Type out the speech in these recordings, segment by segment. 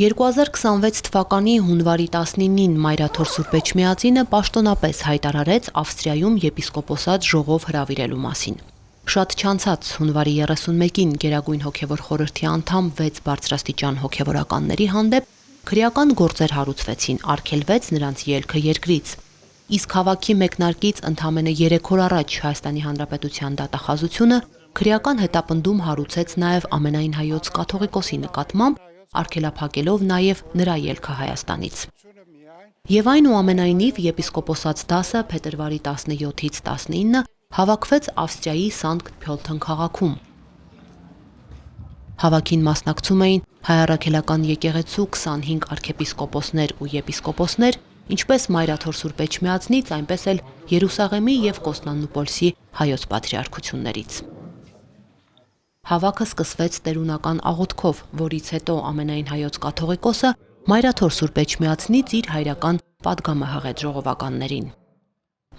2026 թվականի հունվարի 19-ին Մայրաթոր Սուրբ Էջմիածինը պաշտոնապես հայտարարեց Ավստրիայում եպիսկոպոսատ ժողով հրավիրելու մասին։ Շատ չանցած հունվարի 31-ին Գերագույն հոգևոր խորհրդի անդամ 6 բարձրաստիճան հոգևորականների հանդեպ քրեական գործեր հարուցվեցին, արգելվեց նրանց ելքը երկրից։ Իսկ հավաքի մեկնարկից ընդամենը 3 օր առաջ Հայաստանի Հանրապետության դատախազությունը քրեական հետապնդում հարուցեց նաև ամենայն հայոց կաթողիկոսի նկատմամբ, արգելափակելով նաև նրա ելքը Հայաստանից։ Եվ այնուամենայնիվ եպիսկոպոսած դասը փետրվարի 17-ից 19 հավաքվեց Ավստրիայի Սանկտ Փյոլթեն քաղաքում։ Հավաքին մասնակցում էին հայ առաքելական եկեղեցու 25 արքեպիսկոպոսներ ու եպիսկոպոսներ, ինչպես Մայրաթոր Սուրբ Էջմիածնից, այնպես էլ Երուսաղեմի և Կոստանդնուպոլսի հայոց պատրիարքություններից։ Հավաքը սկսվեց տերունական աղոթքով, որից հետո ամենայն հայոց կաթողիկոսը Մայրաթոր Սուրբ Էջմիածնից իր հայրական պատգամը հղեց ժողովականներին։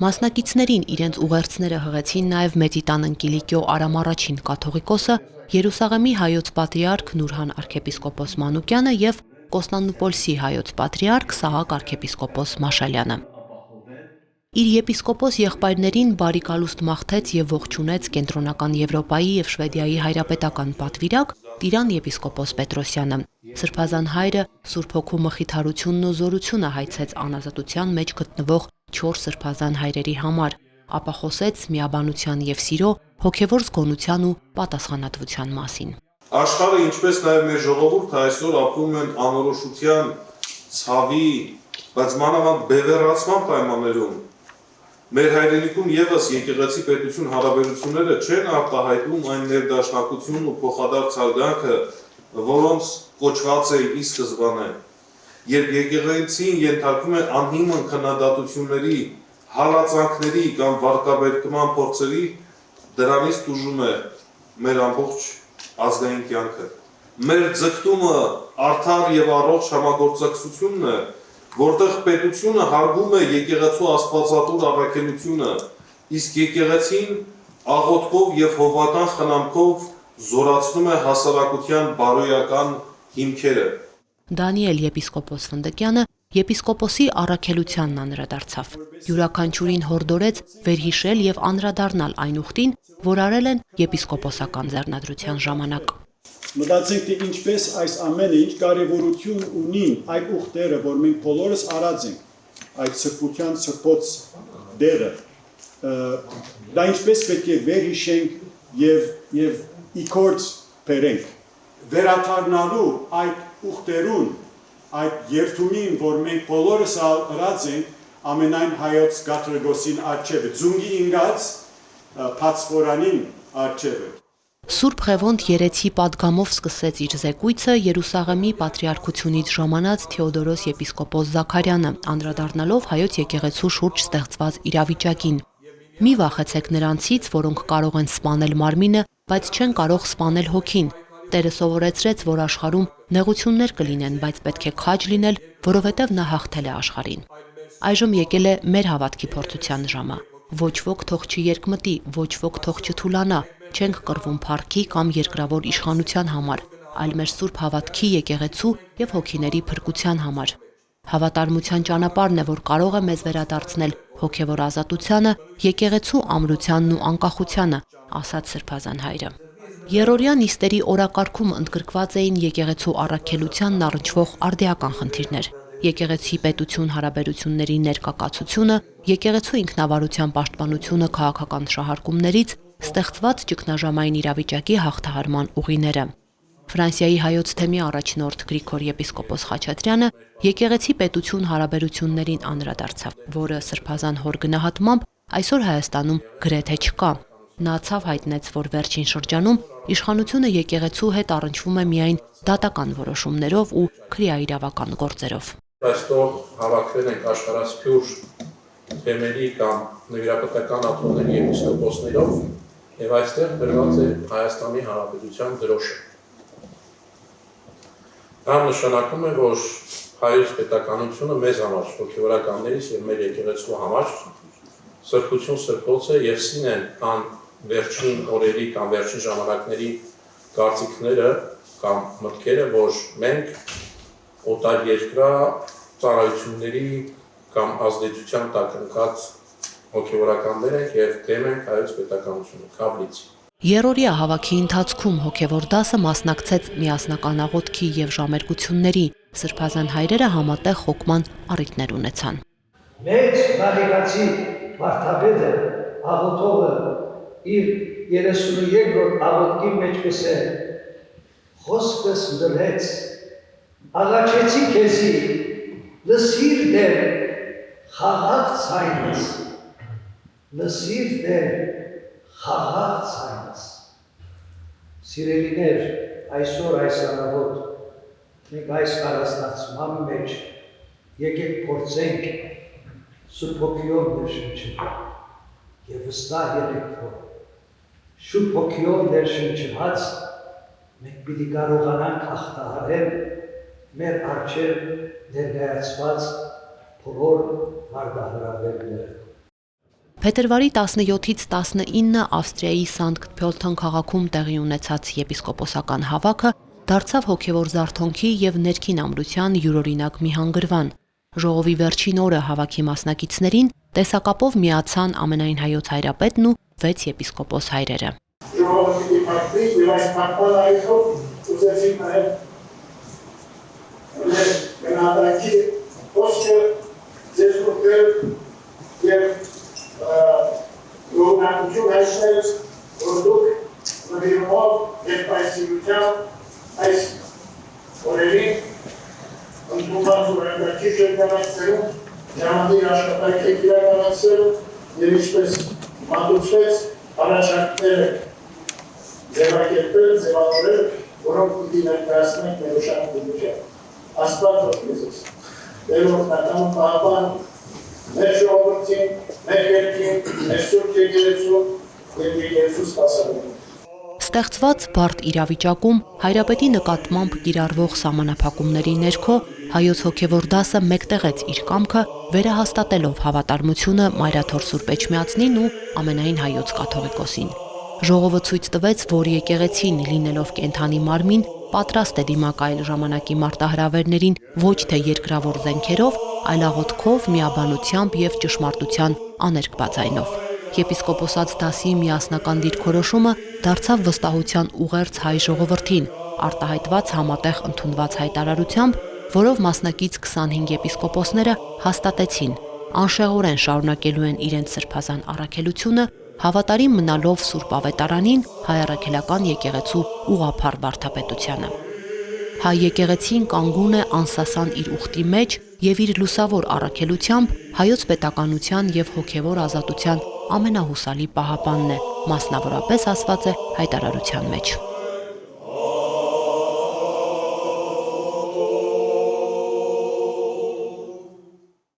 Մասնակիցներին իրենց ուղերձները հղեցին նաև Մեծիտանն Կիլիկիո Արամ առաջին կաթողիկոսը, Երուսաղեմի հայոց պատրիարք Նուրհան արքեպիսկոպոս Մանուկյանը և Կոստանդնուպոլսի հայոց պատրիարք Սահակ արքեպիսկոպոս Մաշալյանը։ Իր եպիսկոպոս եղբայրներին բարի կալուստ մաղթեց և ողջունեց Կենտրոնական Եվրոպայի և Շվեդիայի հայրապետական պատվիրակ Տիրան եպիսկոպոս Պետրոսյանը։ Սրբազան հայրը Սուրբ Հոգու մխիթարությունն ու զորությունը հայցեց անազատության մեջ գտնվող 4 սրբազան հայրերի համար, ապա խոսեց միաբանության և սիրո, հոգևոր զգոնության ու պատասխանատվության մասին։ Աշխարհը, ինչպես նաև մեր ժողովուրդը այսօր ապրում են անորոշության, ցավի, բայց մանավանդ բևեռացման պայմաններում։ Մեր հայրենիքում եւս եկեղեցի պետություն հարաբերությունները չեն արտահայտում այն ներդաշնակությունն ու փոխադարձ հարգանքը, որոնց կոչված է ի սկզբանե։ Երբ եկեղեցին ենթարկվում է անհիմն քննադատությունների, հալածանքների կամ վարկաբեկման փորձերի, դրանից տուժում է մեր ամբողջ ազգային կյանքը։ Մեր ձգտումը արդար եւ առողջ համագործակցությունն է, որտեղ պետությունը հարգում է եկեղեցու աստվածատուր առաքելությունը, իսկ եկեղեցին աղոթքով եւ հովվական խնամքով զորացնում է հասարակության բարոյական հիմքերը։ Դանիել եպիսկոպոս Ֆնդկյանը եպիսկոպոսի առաքելությանն անդրադարձավ։ Յուրաքանչյուրին հորդորեց վերհիշել եւ անդրադառնալ այն ուխտին, որ արել են եպիսկոպոսական ձեռնադրության ժամանակ։ Մտածենք, թե ինչպես այս ամենը ինչ կարևորություն ունին այդ ուխտերը, որ մենք բոլորս արած ենք, այդ սրբության սրբոց դերը, դա ինչպես պետք է վերհիշենք եւ իքորձ բերենք, վերաթարնալու այդ ուխտերուն, այդ երթումին, որ մենք բոլորս արած ենք ամենայն հայոց կաթողիկոսին առջևը, ձունգի ինգած փածխորանին առջևը։ Սուրբ Ղևոնդ երեցի պատգամով սկսեց իր զեկույցը Երուսաղեմի պատրիարքությունից ժամանած Թեոդորոս եպիսկոպոս Զաքարյանը, անդրադառնալով հայոց եկեղեցու շուրջ ստեղծված իրավիճակին։ Մի վախեցեք նրանցից, որոնք կարող են սպանել մարմինը, բայց չեն կարող սպանել հոգին։ Տերը սովորեցրեց, որ աշխարհում նեղություններ կլինեն, բայց պետք է քաջ լինել, որովհետև նա հաղթել է աշխարհին։ Այժմ եկել է մեր հավատքի փորձության ժամը։ Ոչ ոք թող չերկմտի, ոչ ոք թող չթուլանա, չենք կռվում փառքի կամ երկրավոր իշխանության համար, այլ մեր սուրբ հավատքի, եկեղեցու եւ հոգիների փրկության համար։ Հավատարմության ճանապարհն է, որ կարող է մեզ վերադարձնել հոգևոր ազատությանը, եկեղեցու ամրությանն ու անկախությանը, ասաց սրբազան հայրը։ Երորյա նիստերի օրակարգում ընդգրկված էին եկեղեցու առաքելությանն առնչվող արդիական խնդիրներ, եկեղեցի պետություն հարաբերությունների ներկայացությունը, եկեղեցու ինքնավարության պաշտպանությունը քաղաքական շահարկումներից, ստեղծված ճգնաժամային իրավիճակի հաղթահարման ուղիները։ Ֆրանսիայի հայոց թեմի առաջնորդ Գրիգոր եպիսկոպոս Խաչատրյանը եկեղեցի պետություն հարաբերություններին անդրադարձավ, որը սրբազան հոր գնահատմամբ այսօր Հայաստանում գրեթե չկա։ Նա ցավ հայտնեց, որ վերջին շրջանում իշխանությունը եկեղեցու հետ առնչվում է միայն դատական որոշումներով ու քրեաիրավական գործերով։ Այստեղ հավաքվել ենք աշխարհասփյուր թեմերի կամ նվիրապետական աթոռների եպիսկոպոսներով եւ այստեղ գրված է Հայաստանի Հանրապետության դրոշը։ Դա նշանակում է, որ հայոց պետականությունը մեզ համար, հոգևորականներից եւ մեր եկեղեցու համար սրբություն սրբոց է եւ սին են կան վերջին օրերի կամ վերջին ժամանակների կարծիքները կամ մտքերը, որ մենք օտար երկրա ծառայությունների կամ ազդեցության տակ ընկած հոգևորականներ ենք եւ դեմ ենք հայոց պետականությունը, քավլիցի։ Երրորդյա հավաքի ընթացքում հոգևոր դասը մասնակցեց միասնական աղոթքի եւ ժամերգությունների, սրբազան հայրերը համատեղ խոկման առիթներ ունեցան։ Մեծ նահեգացի վարդապետը աղոթողը իր 32-րդ աղոթքի մեջպես է խոսքս դրեց, աղաչեցի քեզի, լսիր դեր խաղաղ ցայնս, լսիր դեր խաղաղ ցայնս։ Սիրելիներ, այսօր այս առավոտ մենք այս կարասնացման մեջ եկեք փորձենք Սուրբ Հոգիով ներշնչել եւ վստահ եղեք, որ Սուրբ Հոգիով ներշնչված մենք պիտի կարողանանք հաղթահարել մեր առջև ներկայացված բոլոր վարդահրավերները։ Փետրվարի 17-ից 19 Ավստրիայի Սանկտ Փյոլթեն քաղաքում տեղի ունեցած եպիսկոպոսական հավաքը դարձավ հոգևոր զարթոնքի եւ ներքին ամրության յուրօրինակ մի հանգրվան։ Ժողովի վերջին օրը հավաքի մասնակիցներին տեսակապով միացան ամենայն հայոց հայրապետն ու 6 եպիսկոպոս հայրերը։ Ժողովի դիմացի եւ այս մակման այցով ուզեցին նաև գնահատակի խոսքը ձեզ ուղղել եւ գոհնակություն հայցնել, որ դուք նվիրումով եւ պայսիրությամբ այս օրերին ընդունված ուրանդակի շրջանակներում ժամանիր աշխատանք եք իրականացրել եւ ինչպես մատուցվեց առաջարկները ձևակերպել, ձևավորել, որոնք պիտի ներկայացնենք մեր ուշադրությամբ։ Աստված օգնեցես։ Մեր օրհնական Պահապան, մեր ժողովրդին, մեր երկրին, մեր սուրբ եկեղեցու եւ եկեղեցու սպասավորին։ Ստեղծված բարդ իրավիճակում հայրապետի նկատմամբ կիրառվող սահմանափակումների ներքո հայոց հոգևոր դասը մեկտեղեց իր կամքը, վերահաստատելով հավատարմությունը Մայրաթոր Սուրբ Էջմիածնին ու ամենայն հայոց կաթողիկոսին։ Ժողովը ցույց տվեց, որ եկեղեցին, լինելով կենդանի մարմին, պատրաստ է դիմակայել ժամանակի մարտահրավերներին ոչ թե երկրավոր զենքերով, այլ աղոթքով, միաբանությամբ եւ ճշմարտության աներկբա ձայնով։ Եպիսկոպոսած դասի միասնական դիրքորոշումը դարձավ վստահության ուղերձ հայ ժողովրդին, արտահայտված համատեղ ընդունված հայտարարությամբ, որով մասնակից 25 եպիսկոպոսները հաստատեցին, անշեղորեն շարունակելու են իրենց սրբազան առաքելությունը, հավատարիմ մնալով Սուրբ Ավետարանին, հայ առաքելական եկեղեցու ուղղափառ վարդապետությանը։ Հայ եկեղեցին կանգուն է անսասան իր ուխտի մեջ եւ իր լուսավոր առաքելությամբ հայոց պետականության եւ հոգեվոր ազատության ամենահուսալի պահապանն է, մասնավորապես ասված է հայտարարության մեջ։